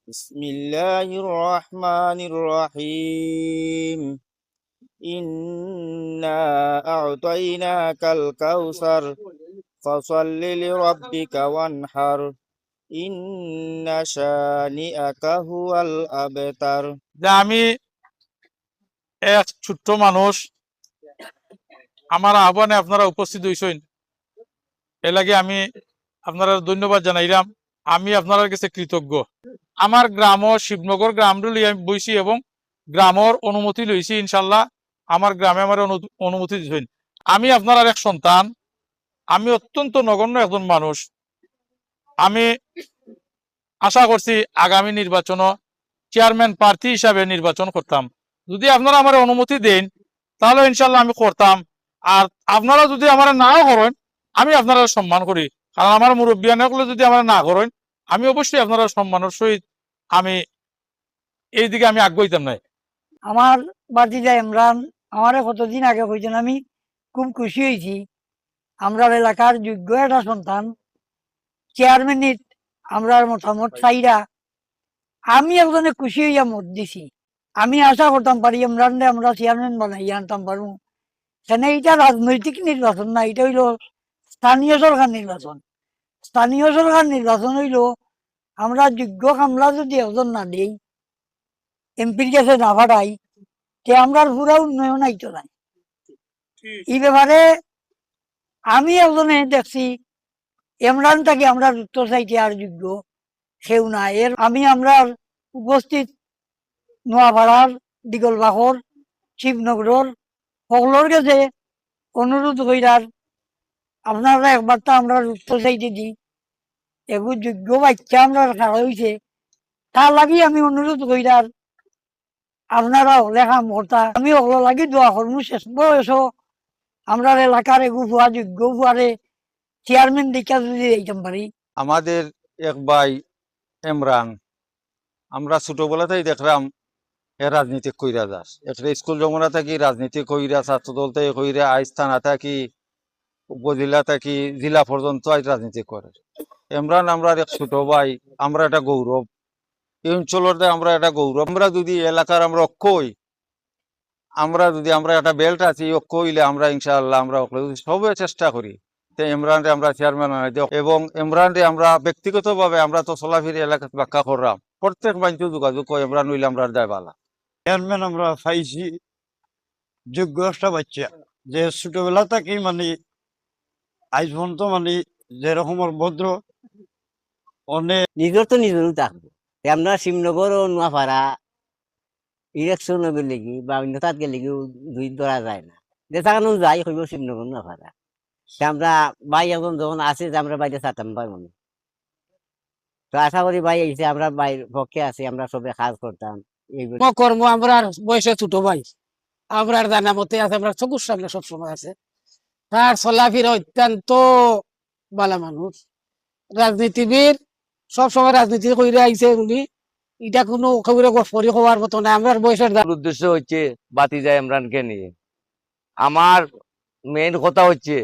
بسم الله الرحمن الرحيم إنا أعطيناك الكوثر فصل لربك وانحر إن شانئك هو الأبتر যে আমি এক ছোট্ট মানুষ, আমার আহ্বানে আপনারা উপস্থিত হইছেন, এর লাগে আমি আপনারা ধন্যবাদ জানাইলাম। আমি আপনার কাছে কৃতজ্ঞ। আমার গ্রাম শিবনগর গ্রামটি লিয়ে আমি বইছি এবং গ্রামের অনুমতি লইছি। ইনশাল্লাহ আমার গ্রামে আমার অনুমতি দিচ্ছেন। আমি আপনার এক সন্তান, আমি অত্যন্ত নগণ্য একজন মানুষ। আমি আশা করছি আগামী নির্বাচন চেয়ারম্যান প্রার্থী হিসাবে নির্বাচন করতাম। যদি আপনারা আমার অনুমতি দেন তাহলে ইনশাল্লাহ আমি করতাম। আর আপনারা যদি আমার নাও করেন, আমি আপনারা সম্মান করি, কারণ আমার মুরব্বিয়ানগুলো যদি আমার না করেন, আমি অবশ্যই আপনারা সম্মানের সহিত আমি এই দিকে আমি আগ্রহীতাম নাই। আমার বাতিজা ইমরান আমার কতদিন আগে হয়েছেন, আমি খুব খুশি হয়েছি। আমরা এলাকার যোগ্য একটা সন্তান, চেয়ারম্যানের আমরা মতামত চাইরা আমি একজনে খুশি হইয়া মত দিছি। আমি আশা করতাম পারি ইমরান আমরা চেয়ারম্যান বানাই আনতাম পারবো। কেন এটা রাজনৈতিক নির্বাচন না, এটা হইল স্থানীয় সরকার নির্বাচন। স্থানীয় সরকার নির্বাচন হইল আমরা যোগ্য কামলা যদি একজন না দিই, এমপির কাছে না পাঠাই, তে আমরা পুরা উন্নয়ন আইতো নাই। এই ব্যাপারে আমি একজনে দেখছি ইমরান থেকে আমরা উত্তর চাইতে আর যোগ্য কেউ নাই। এর আমি আমরা উপস্থিত নোয়াপাড়ার, দিগলবাখর, শিবনগর সকলের কাছে অনুরোধ কইরার আপনারা একবার তো আমরা উত্তর চাইতে দিই, এগুলো যোগ্য বাচ্চা আমরা খাওয়া হয়েছে, তার লাগি আমি অনুরোধ কইরার আপনারা হলে কাম করতা, আমি ওগুলো লাগি দোয়া করবো। শেষ বয়স আমরা এলাকার এগু ভুয়া যোগ্য ভুয়ারে চেয়ারম্যান দেখা যদি দিতাম পারি। আমাদের এক ভাই ইমরান, আমরা ছোটবেলাতেই দেখলাম এ রাজনীতি কইরা যাস, একটা স্কুল জমনা থাকি রাজনীতি কইরা, ছাত্র দল থেকে কইরা, আইস থানা থাকি উপজেলা থাকি জেলা পর্যন্ত আজ রাজনীতি করে। ইমরান আমরা এক ছোট ভাই, আমরা একটা গৌরব এই অঞ্চলের, আমরা একটা গৌরব। আমরা যদি এলাকার আমরা অক্ষ হই, আমরা যদি আমরা একটা বেল্ট আছি অক্ষ হইলে আমরা ইনশাআল্লাহ আমরা সবে চেষ্টা করি ইমরান রে আমরা চেয়ারম্যান বানাই দিও। এবং ইমরান রে আমরা ব্যক্তিগতভাবে আমরা তো চলাফিরি এলাকাতে ব্যাখ্যা করলাম, প্রত্যেক মানুষ যোগাযোগ করে ইমরান হইলে আমরা যায় বালা। চেয়ারম্যান আমরা পাইছি যোগ্য একটা বাচ্চা, যে ছোটবেলা থেকে মানে আজ পর্যন্ত মানে যেরকম ভদ্র, অনেক নিজের তো নিজেরও থাকবো। আমরা শিবনগর ও নোয়াপাড়া ইলেকশন গেলে বা অন্য তাত গেলে দুই ধরা যায় না, যে থাকানো যাই হইব শিবনগর নোয়াপাড়া। আমরা ভাই এখন যখন আছে যে আমরা বাইরে চাতাম পারবো না, তো আশা করি ভাই এসে আমরা বাইরের পক্ষে আছি, আমরা সবে কাজ করতাম এইগুলো কর্ম। আমরা বয়সে ছোট ভাই, আমরা জানা মতে আছে, আমরা চকুর সামনে সবসময় আছে। তার চলাফেরা অত্যন্ত ভালো মানুষ, রাজনীতিবিদ, সবসময় রাজনীতি করে আইছে উনি। এটা কোনো খবরে গফরি হওয়ার মতো না। আমার বয়সের উদ্দেশ্য হচ্ছে বাতিজা ইমরানকে নিয়ে। আমার মেইন কথা হচ্ছে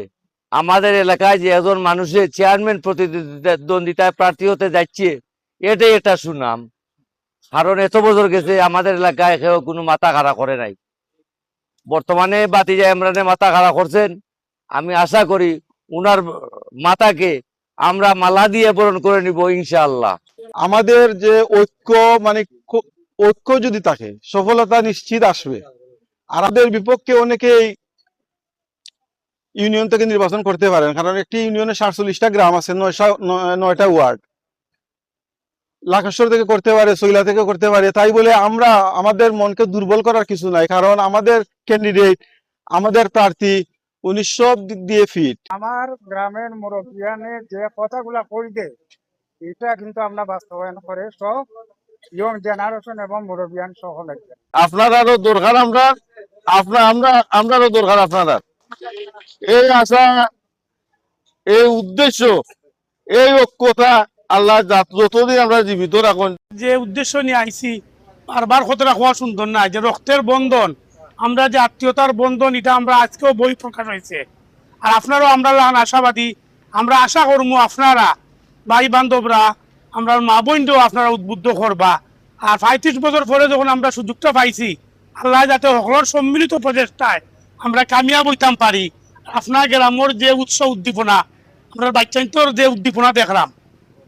আমাদের এলাকায় যে একজন মানুষের চেয়ারম্যান প্রতিদ্বন্দ্বিতায় প্রার্থী হতে যাচ্ছে, এটাই একটা সুনাম। কারণ এত বছর গেছে আমাদের এলাকায় কেউ কোনো মাথা খাড়া করে নাই। বর্তমানে বাতিজা ইমরানে মাথা খাড়া করছেন। আমি আশা করি উনার মাথাকে আমরা মালা দিয়ে বরণ করে নিব ইনশাআল্লাহ। আমাদের যে ঐক্য, মানে ঐক্য যদি থাকে সফলতা নিশ্চিত আসবে। আর আমাদের বিপক্ষে অনেকেই ইউনিয়ন থেকে নির্বাচন করতে পারেন, কারণ একটি ইউনিয়নে 47টা গ্রাম আছে, 9টা ওয়ার্ড। লাখেশ্বর থেকে করতে পারে, সইলা থেকে করতে পারে। তাই বলে আমরা আমাদের মনকে দুর্বল করার কিছু নাই, কারণ আমাদের ক্যান্ডিডেট, আমাদের প্রার্থী উনি সব দিক দিয়ে ফিট। আমার গ্রামের মুরব্বিয়ানে যে কথাগুলা কই দে, এটা কিন্তু আমরা বাস্তবায়ন করে সব ইয়ং জেনারেশন এবং মুরব্বিয়ান সহ লাগবে। আপনারারও দরকার, আমরারও দরকার আপনারা। এই আশা, এই উদ্দেশ্য, এই ঐক্যতা আল্লাহ যতদিন আমরা জীবিত রাখুন। যে উদ্দেশ্য নিয়ে আইছি বারবার কথা হওয়া সুন্দর না, যে রক্তের বন্ধন, আমরা যে আত্মীয়তার বন্ধন, এটা আমরা আজকেও বই প্রকাশ হয়েছে। আর আপনারাও আমরা আশাবাদী, আমরা আশা করবো আপনারা ভাই বান্ধবরা আমরা মা বোনকেও আপনারা উদ্বুদ্ধ করবা। আর 35 বছর পরে যখন আমরা সুযোগটা পাইছি, আল্লাহ যাতে সকলের সম্মিলিত প্রচেষ্টায় আমরা কামিয়াব হইতাম পারি। আপনার গ্রামের যে উৎসব উদ্দীপনা, আমরা বাচ্চান্তর যে উদ্দীপনা দেখলাম,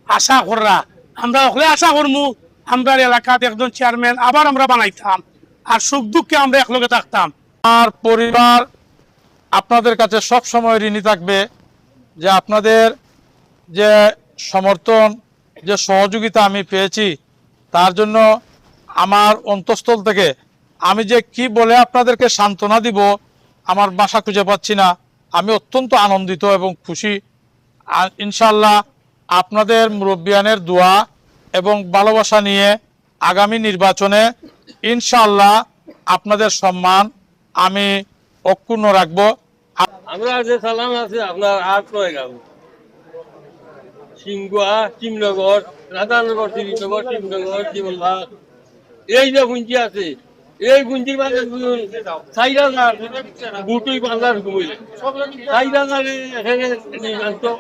আশা কররা আমরা সকলে আশা করবো আমরা এলাকাতে একজন চেয়ারম্যান আবার আমরা বানাইতাম, আর সুখ দুঃখে আমরা একলগে থাকতাম। আমার পরিবার আপনাদের কাছে সব সময় ঋণী থাকবে, যে আপনাদের যে সমর্থন, যে সহযোগিতা আমি পেয়েছি, তার জন্য আমার অন্তঃস্থল থেকে আমি যে কি বলে আপনাদেরকে সান্ত্বনা দিব আমার ভাষা খুঁজে পাচ্ছি না। আমি অত্যন্ত আনন্দিত এবং খুশি। আর ইনশাল্লাহ আপনাদের মুরব্বিয়ানের দোয়া এবং ভালোবাসা নিয়ে আগামী নির্বাচনে ইনশাল্লাহ আপনাদের সম্মান আমি অক্ষুণ্ণ রাখবো। আমরা যে সালাম আছে আপনার 8-9 গ্রাম, সিংগুয়া, শিবনগর, রাধানগর, শ্রীনগর, শিবনগর, শিবলভা, এই যে গুঞ্জি আছে, এই গুঞ্জির মাঝে 4,000 গুটুই 5,000 ঘুমিলে 4,000 এখানে নির্মাণ তো